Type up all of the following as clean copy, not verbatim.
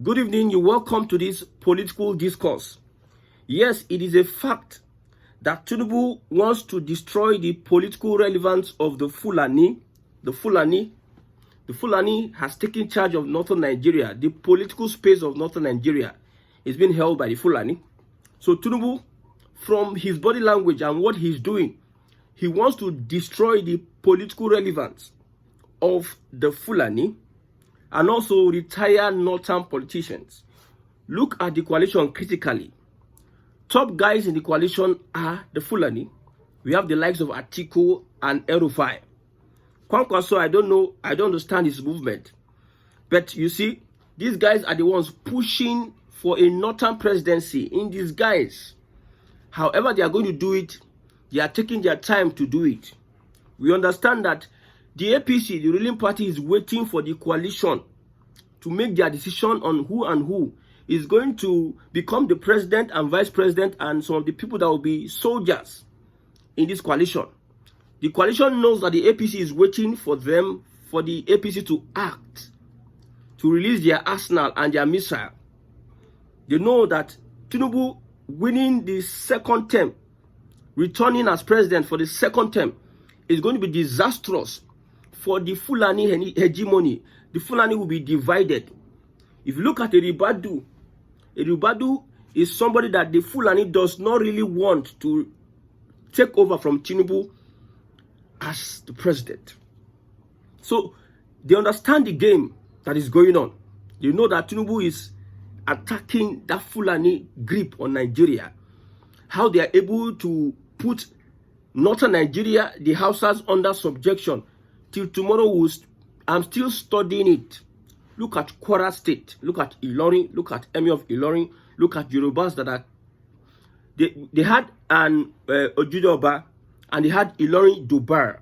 Good evening, you're welcome to this political discourse. Yes, it is a fact that Tinubu wants to destroy the political relevance of the Fulani. The Fulani has taken charge of northern Nigeria. The political space of northern Nigeria is being held by the Fulani. So Tinubu, from his body language and what he's doing, he wants to destroy the political relevance of the Fulani and also retire northern politicians. Look at the coalition critically. Top guys in the coalition are the Fulani. We have the likes of Atiku and El-Rufai. Kwankwaso, I don't understand his movement. But you see, these guys are the ones pushing for a northern presidency in disguise. However they are going to do it, they are taking their time to do it. We understand that the APC, the ruling party, is waiting for the coalition to make their decision on who is going to become the president and vice president and some of the people that will be soldiers in this coalition. The coalition knows that the APC is waiting for them, for the APC to act, to release their arsenal and their missile. They know that Tinubu winning the second term, returning as president for the second term, is going to be disastrous for the Fulani hegemony. The Fulani will be divided. If you look at Eribadu is somebody that the Fulani does not really want to take over from Tinubu as the president. So they understand the game that is going on. They know that Tinubu is attacking that Fulani grip on Nigeria. How they are able to put northern Nigeria, the Hausas, under subjection. Till tomorrow, I'm still studying it. Look at Kwara State. Look at Ilorin. Look at Emir of Ilorin. Look at Yorubas that are... They had an Ojudoba and they had Ilorin Dubar.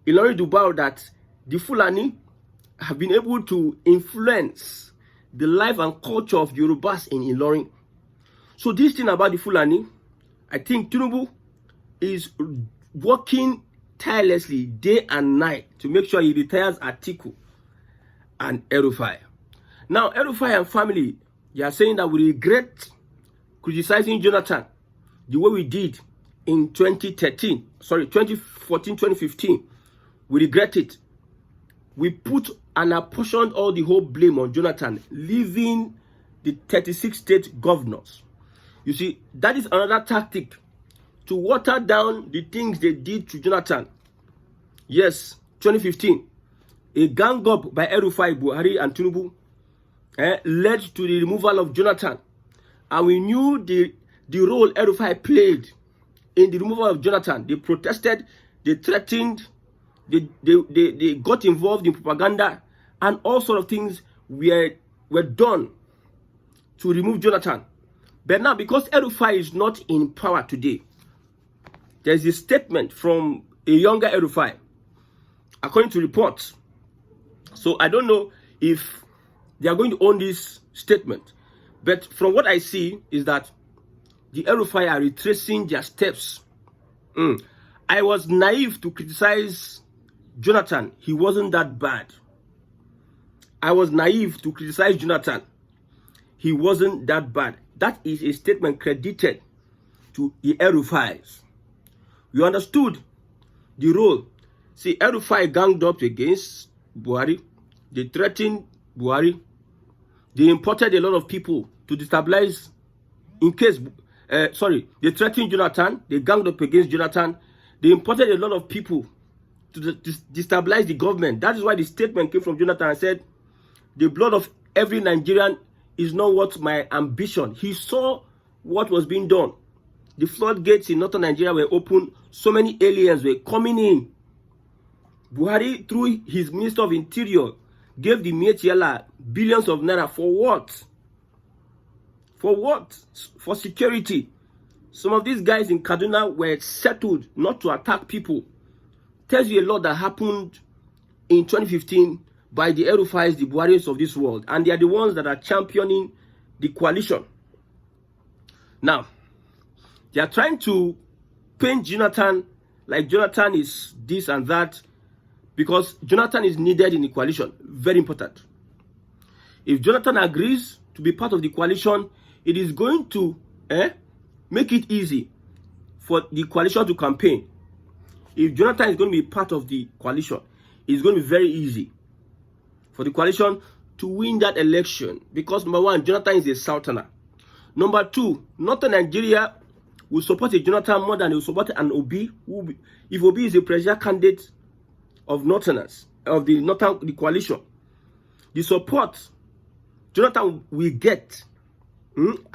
Ilorin Dubar that the Fulani have been able to influence the life and culture of Yorubas in Ilorin. So this thing about the Fulani, I think Tinubu is working tirelessly day and night to make sure he retires Atiku and El-Rufai. Now, El-Rufai and family, they are saying that we regret criticizing Jonathan the way we did in 2014, 2015. We regret it. We put and apportioned all the whole blame on Jonathan, leaving the 36 state governors. You see, that is another tactic to water down the things they did to Jonathan. Yes, 2015, a gang up by El-Rufai, Buhari and Tinubu led to the removal of Jonathan. And we knew the role El-Rufai played in the removal of Jonathan. They protested, they threatened, they got involved in propaganda, and all sort of things were done to remove Jonathan. But now, because El-Rufai is not in power today, there's a statement from a younger El-Rufai, according to reports. So I don't know if they are going to own this statement. But from what I see is that the El-Rufai are retracing their steps. I was naive to criticize Jonathan. He wasn't that bad. I was naive to criticize Jonathan. He wasn't that bad. That is a statement credited to the El-Rufais. You understood the role. See, El-Rufai ganged up against Buhari. They threatened Buhari. They imported a lot of people to destabilize in case... they threatened Jonathan. They ganged up against Jonathan. They imported a lot of people to destabilize the government. That is why the statement came from Jonathan and said, the blood of every Nigerian is not what my ambition. He saw what was being done. The floodgates in northern Nigeria were open. So many aliens were coming in. Buhari, through his Minister of Interior, gave the Mietiala billions of naira for what? For what? For security. Some of these guys in Kaduna were settled not to attack people. Tells you a lot that happened in 2015 by the El-Rufais, the Buharis of this world. And they are the ones that are championing the coalition. Now, they are trying to paint Jonathan like Jonathan is this and that, because Jonathan is needed in the coalition. Very important. If Jonathan agrees to be part of the coalition, it is going to make it easy for the coalition to campaign. If Jonathan is going to be part of the coalition, it's going to be very easy for the coalition to win that election. Because number one, Jonathan is a Southerner. Number two, Northern Nigeria will support a Jonathan more than they will support an Obi. If Obi is a presidential candidate of Northerners, of the coalition, the support Jonathan will get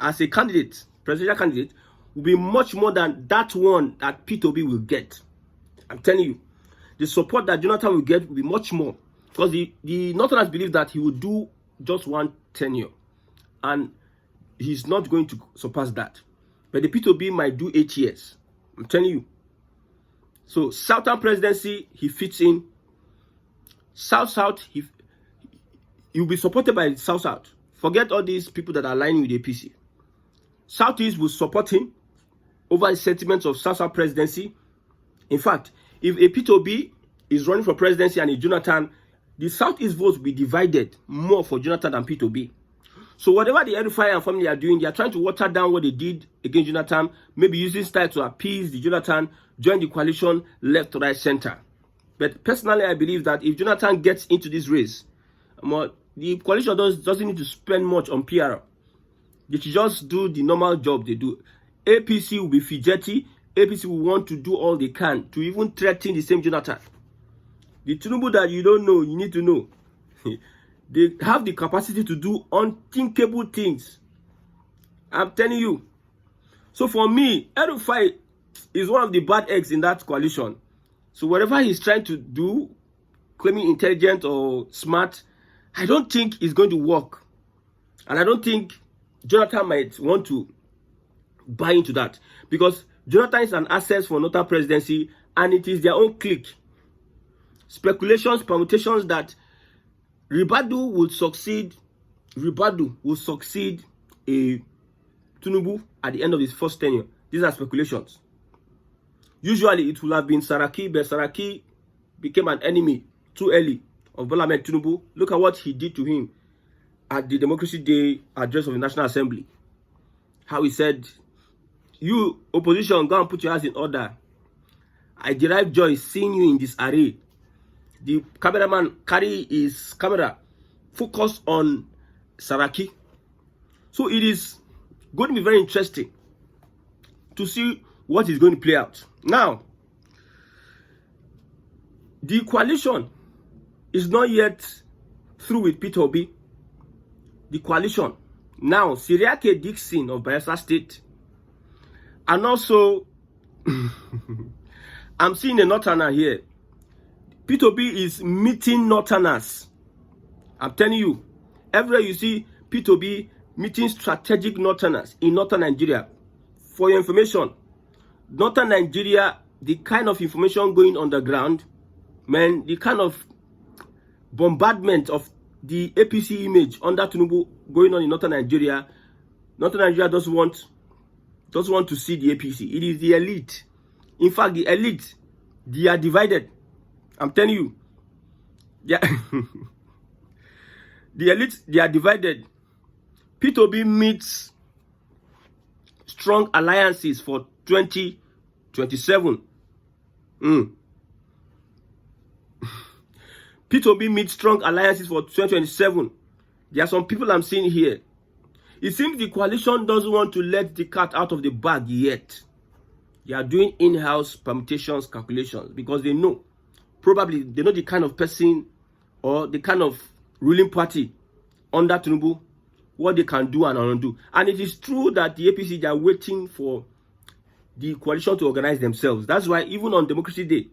as a candidate, presidential candidate, will be much more than that one that Peter Obi will get. I'm telling you, the support that Jonathan will get will be much more, because the Northerners believe that he will do just one tenure, and he's not going to surpass that. But the Peter Obi might do 8 years. I'm telling you. So Southern presidency, he fits in. South, he will be supported by South. Forget all these people that are aligning with the APC. Southeast will support him over the sentiments of South presidency. In fact, if a Peter Obi is running for presidency and a Jonathan, the Southeast votes will be divided more for Jonathan than Peter Obi. So whatever the Edufire and family are doing, they are trying to water down what they did against Jonathan, maybe using style to appease the Jonathan, join the coalition, left, right, center. But personally, I believe that if Jonathan gets into this race, the coalition doesn't need to spend much on PR. They should just do the normal job they do. APC will be fidgety. APC will want to do all they can to even threaten the same Jonathan. The Tinubu that you don't know, you need to know. They have the capacity to do unthinkable things. I'm telling you. So for me, El-Rufai is one of the bad eggs in that coalition. So whatever he's trying to do, claiming intelligent or smart, I don't think it's going to work. And I don't think Jonathan might want to buy into that. Because Jonathan is an asset for Northern presidency, and it is their own clique. Speculations, permutations that Ribadu will succeed a Tinubu at the end of his first tenure. These are speculations. Usually it will have been Saraki, but Saraki became an enemy too early of Bola Ahmed Tinubu. Look at what he did to him at the Democracy Day address of the National Assembly. How he said, "You opposition, go and put your house in order. I derive joy seeing you in this array." The cameraman carry his camera focused on Saraki. So it is going to be very interesting to see what is going to play out. Now, the coalition is not yet through with Peter Obi. The coalition. Now, Siriake Dixon of Bayelsa State. And also, I'm seeing a Northerner here. Peter Obi is meeting Northerners. I'm telling you, everywhere you see Peter Obi meeting strategic Northerners in Northern Nigeria. For your information, Northern Nigeria, the kind of information going on the ground, man, the kind of bombardment of the APC image under Tinubu going on in Northern Nigeria doesn't want to see the APC. It is the elite. In fact, the elite, they are divided. I'm telling you. Yeah. The elite, they are divided. Peter Obi meets strong alliances for 2027. Peter Obi meets strong alliances for 2027. There are some people I'm seeing here. It seems the coalition doesn't want to let the cat out of the bag yet. They are doing in-house permutations, calculations, because they know, probably they know the kind of person or the kind of ruling party under Tinubu, what they can do and undo. And it is true that the APC, they are waiting for the coalition to organize themselves. That's why even on Democracy Day,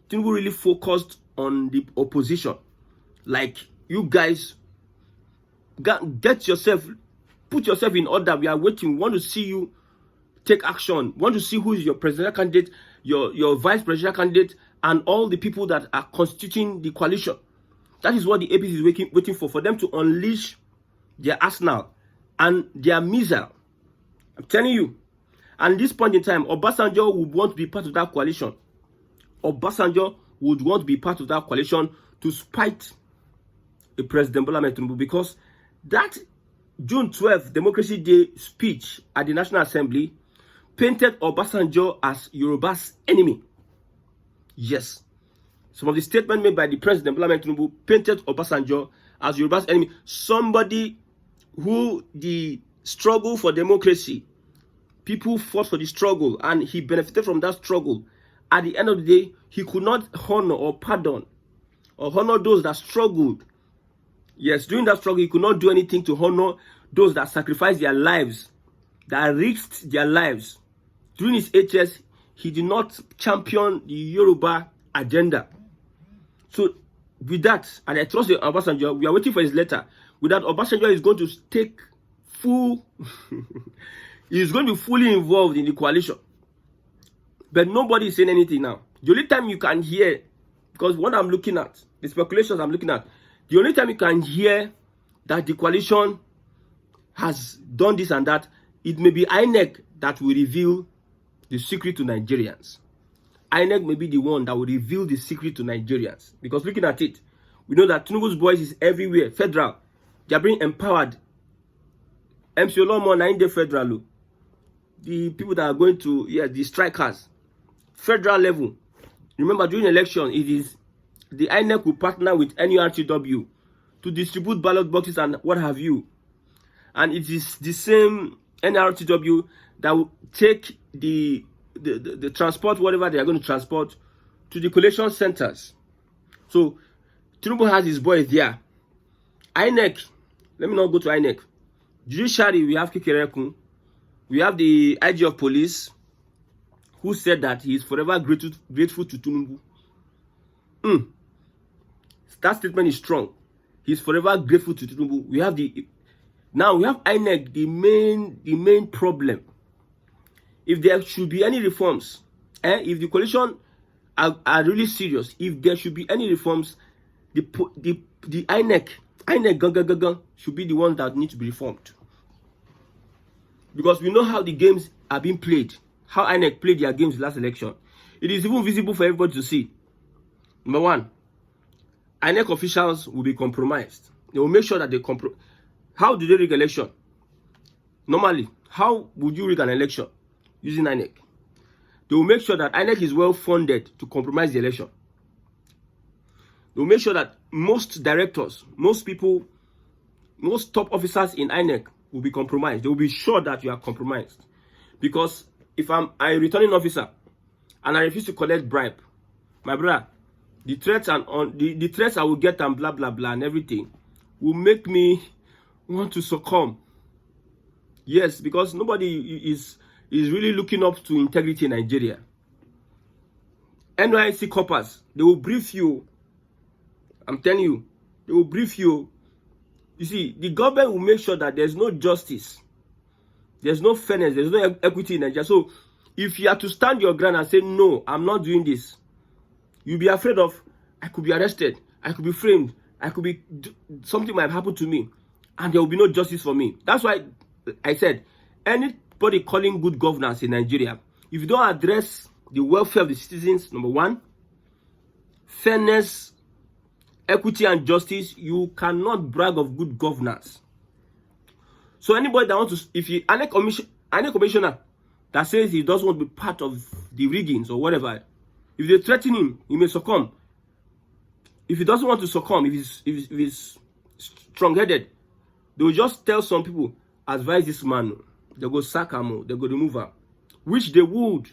Tinubu really focused on the opposition. Like, you guys, get yourself, put yourself in order. We are waiting. We want to see you take action. We want to see who is your presidential candidate, your vice presidential candidate, and all the people that are constituting the coalition. That is what the APC is waiting for them to unleash their arsenal and their missile. I'm telling you. And at this point in time, Obasanjo would want to be part of that coalition. Obasanjo would want to be part of that coalition to spite the President Bola Ahmed Tinubu, because That June 12th Democracy Day speech at the National Assembly painted Obasanjo as Yoruba's enemy. Yes. Some of the statements made by the President Tinubu painted Obasanjo as Yoruba's enemy. Somebody who the struggle for democracy, people fought for the struggle and he benefited from that struggle. At the end of the day, he could not honor or pardon or honor those that struggled. Yes, during that struggle, he could not do anything to honor those that sacrificed their lives, that risked their lives. During his HS, he did not champion the Yoruba agenda. So, with that, and I trust Obasanjo, we are waiting for his letter. With that, Obasanjo is going to take full, he's going to be fully involved in the coalition. But nobody is saying anything now. The only time you can hear, because what I'm looking at, the speculations I'm looking at, the only time you can hear that the coalition has done this and that, it may be INEC that will reveal the secret to Nigerians. INEC may be the one that will reveal the secret to Nigerians. Because looking at it, we know that Tinubu's voice is everywhere. Federal. They are being empowered. MC Olomo, 9-day federal. The people that are going to, the strikers. Federal level. Remember, during election, it is the INEC will partner with NURTW to distribute ballot boxes and what have you. And it is the same NURTW that will take the transport, whatever they are going to transport, to the collation centers. So, Tinubu has his boys there. INEC, let me not go to INEC. Judiciary, we have Kikerekun. We have the IG of police, who said that he is forever grateful to Tinubu. That statement is strong. He is forever grateful to Tinubu. We have now we have INEC, the main problem. If there should be any reforms, if the coalition are really serious, if there should be any reforms, the INEC should be the one that need to be reformed. Because we know how the games are being played, how INEC played their games last election. It is even visible for everybody to see. Number one, INEC officials will be compromised. They will make sure that they compromise. How do they rig election? Normally, how would you rig an election using INEC? They will make sure that INEC is well funded to compromise the election. They will make sure that most directors, most people, most top officers in INEC will be compromised. They will be sure that you are compromised. Because if I'm a returning officer and I refuse to collect bribe, my brother, the threats and the threats I will get and blah blah blah and everything will make me want to succumb. Yes, because nobody is really looking up to integrity in Nigeria. NYC coppers, they will brief you. I'm telling you, they will brief you. You see, the government will make sure that there's no justice, there's no fairness, there's no equity in Nigeria. So if you have to stand your ground and say, no, I'm not doing this, you'll be afraid of, I could be arrested, I could be framed, something might happen to me, and there will be no justice for me. That's why I said, anybody calling good governance in Nigeria, if you don't address the welfare of the citizens, number one, fairness, equity and justice, you cannot brag of good governance. So anybody that wants to, if you, any commissioner that says he doesn't want to be part of the riggings or whatever, if they threaten him, he may succumb. If he doesn't want to succumb, if he's strong-headed, they will just tell some people, advise this man, they go sack him, they go remove him, which they would.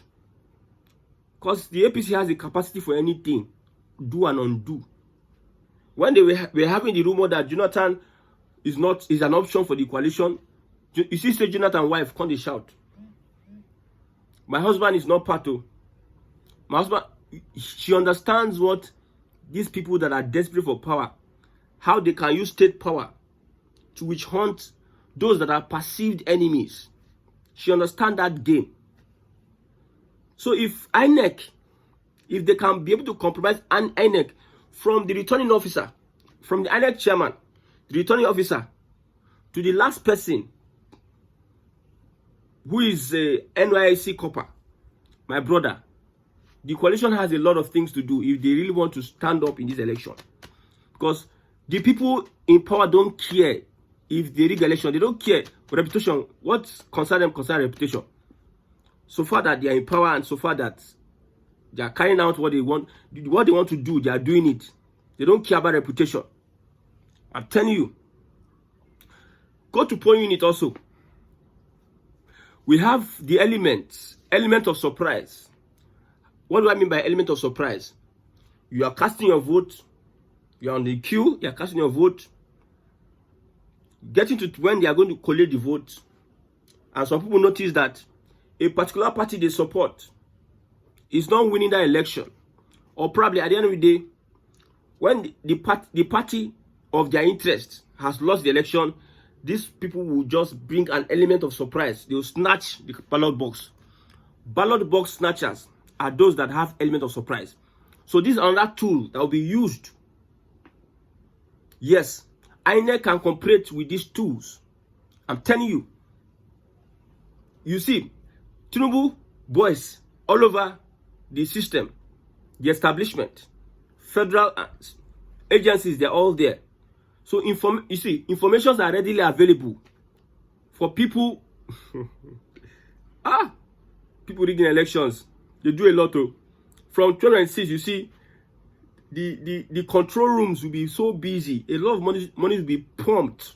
Because the APC has the capacity for anything, do and undo. When they were having the rumor that Jonathan is an option for the coalition, you see, say Jonathan's wife can't shout, my husband is not part of. My husband, she understands what these people that are desperate for power, how they can use state power to witch hunt those that are perceived enemies. She understands that game. So if INEC, if they can be able to compromise an INEC from the returning officer, from the INEC chairman, the returning officer, to the last person who is a NYC copper, my brother, the coalition has a lot of things to do if they really want to stand up in this election. Because the people in power don't care if they rig election. They don't care. Reputation, what concern them concern reputation. So far that they are in power and so far that they are carrying out what they want to do, they are doing it. They don't care about reputation. I'm telling you. Go to polling unit also. We have the element of surprise. What do I mean by element of surprise? You are casting your vote. You are on the queue. You are casting your vote. Getting to when they are going to collate the vote. And some people notice that a particular party they support is not winning that election. Or probably at the end of the day, when the party of their interest has lost the election, these people will just bring an element of surprise. They will snatch the ballot box. Ballot box snatchers are those that have element of surprise. So this is another tool that will be used. Yes, INEC can cooperate with these tools. I'm telling you. You see, Tinubu boys all over the system, the establishment, federal agencies, they're all there. So you see, informations are readily available for people. People rigging elections. They do a lot. From 2006, you see, the control rooms will be so busy. A lot of money will be pumped.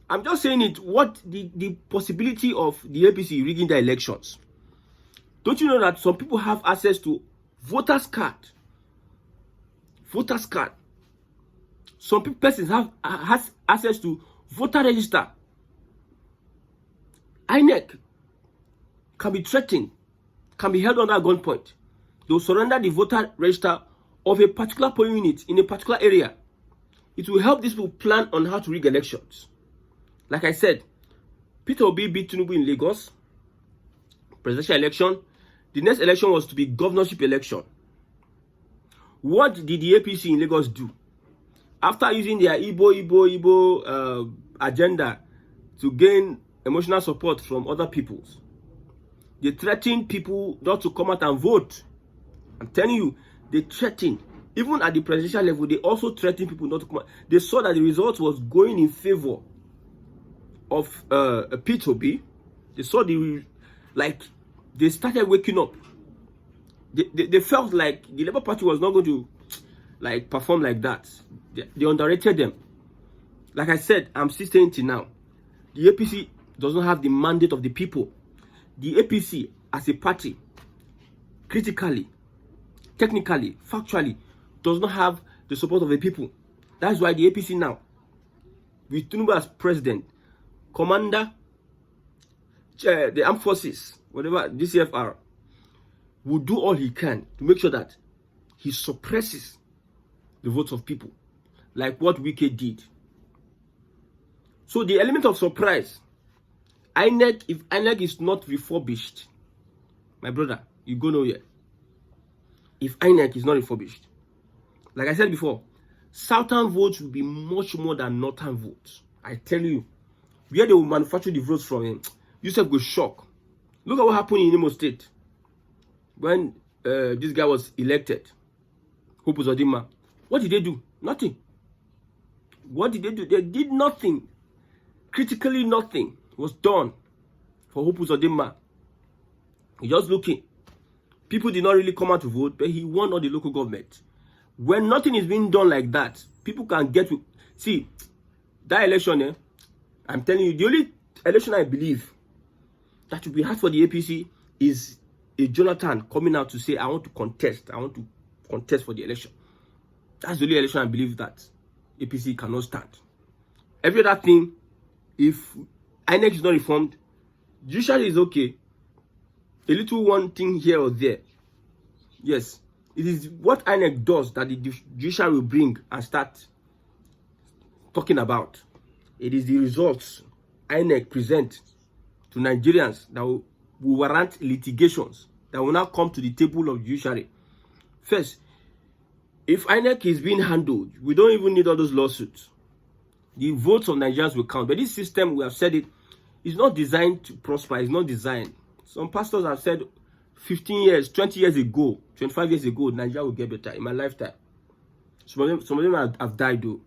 I'm just saying it. What the possibility of the APC rigging the elections? Don't you know that some people have access to voters card? Voters card. Some persons has access to voter register. INEC can be threatened, can be held under gunpoint. They will surrender the voter register of a particular polling unit in a particular area. It will help these people plan on how to rig elections. Like I said, Peter Obi beat Tinubu in Lagos, presidential election. The next election was to be governorship election. What did the APC in Lagos do? After using their Igbo agenda to gain emotional support from other peoples, they threatened people not to come out and vote. I'm telling you, they threatened. Even at the presidential level, they also threatened people not to come out. They saw that the result was going in favor of Peter Obi. They saw they started waking up. They felt like the Labour Party was not going to perform like that. They underrated them. Like I said, I'm still saying till now, the APC does not have the mandate of the people. The APC as a party, critically, technically, factually, does not have the support of the people. That's why the APC now, with Tinubu as president, commander, the armed forces, whatever, DCFR, will do all he can to make sure that he suppresses the votes of people, like what Wike did. So the element of surprise, INEC, if INEC is not refurbished, my brother, you go nowhere. If INEC is not refurbished, like I said before, southern votes will be much more than northern votes. I tell you, where they will manufacture the votes from him, Yusuf will shock. Look at what happened in Imo State when this guy was elected, Hope Uzodinma. What did they do? Nothing. What did they do? They did nothing. Critically, nothing was done for Hope Uzodinma. He's just looking. People did not really come out to vote, but he won all the local government. When nothing is being done like that, people can get to see that election. I'm telling you, the only election I believe that will be hard for the APC is a Jonathan coming out to say, I want to contest for the election. That's the only election I believe that APC cannot stand. Every other thing, if INEC is not reformed, judiciary is okay. A little one thing here or there. Yes, it is what INEC does that the judiciary will bring and start talking about. It is the results INEC present to Nigerians that will warrant litigations that will now come to the table of judiciary. First, if INEC is being handled, we don't even need all those lawsuits. The votes of Nigerians will count. But this system, we have said it, is not designed to prosper. It's not designed. Some pastors have said 15 years, 20 years ago, 25 years ago, Nigeria will get better in my lifetime. Some of them have died though.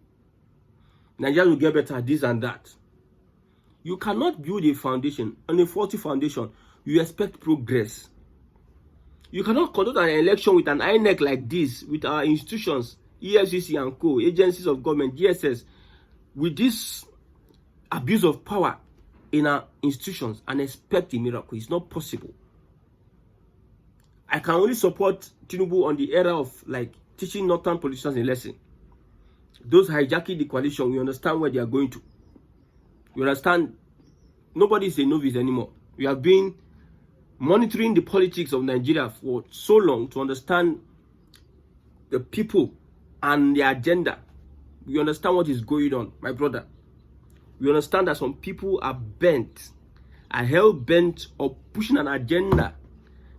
Nigeria will get better, this and that. You cannot build a foundation on a faulty foundation. You expect progress. You cannot conduct an election with an INEC like this, with our institutions, EFCC and co, agencies of government, GSS, with this abuse of power in our institutions and expect a miracle. It's not possible. I can only support Tinubu on the era of like teaching northern politicians a lesson. Those hijacking the coalition, we understand where they are going to. You understand? Nobody is a novice anymore. We have been monitoring the politics of Nigeria for so long to understand the people and their agenda. We understand what is going on, my brother. We understand that some people are hell-bent of pushing an agenda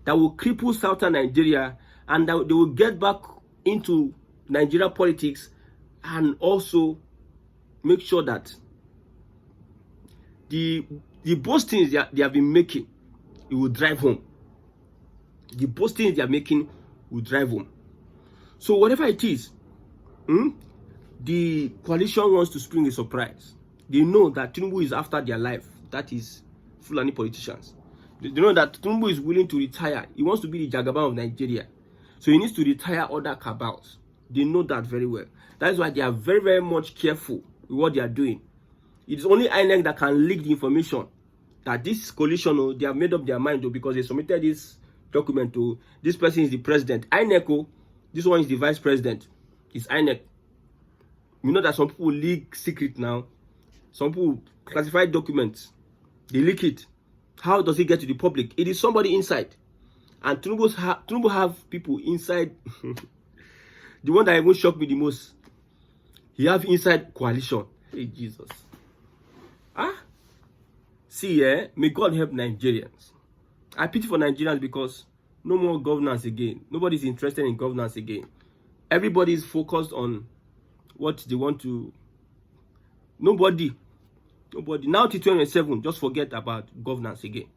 that will cripple southern Nigeria, and that they will get back into Nigeria politics and also make sure that the boastings they have been making, it will drive home. The boastings they are making will drive home. So whatever it is, the coalition wants to spring a surprise. They know that Tinubu is after their life. That is Fulani politicians. They know that Tinubu is willing to retire. He wants to be the Jagaban of Nigeria. So he needs to retire other cabals. They know that very well. That is why they are very, very much careful with what they are doing. It is only INEC that can leak the information that this coalition, they have made up their mind because they submitted this document to this person is the president. INEC, this one is the vice president. It's INEC. You know that some people leak secret now. Some people classify documents. They leak it. How does it get to the public? It is somebody inside. And Tinubu have people inside. The one that even shocked me the most. He have inside coalition. Hey, Jesus. See, may God help Nigerians. I pity for Nigerians because no more governance again. Nobody's interested in governance again. Everybody is focused on what they want to. Nobody. Now till 2027, just forget about governance again.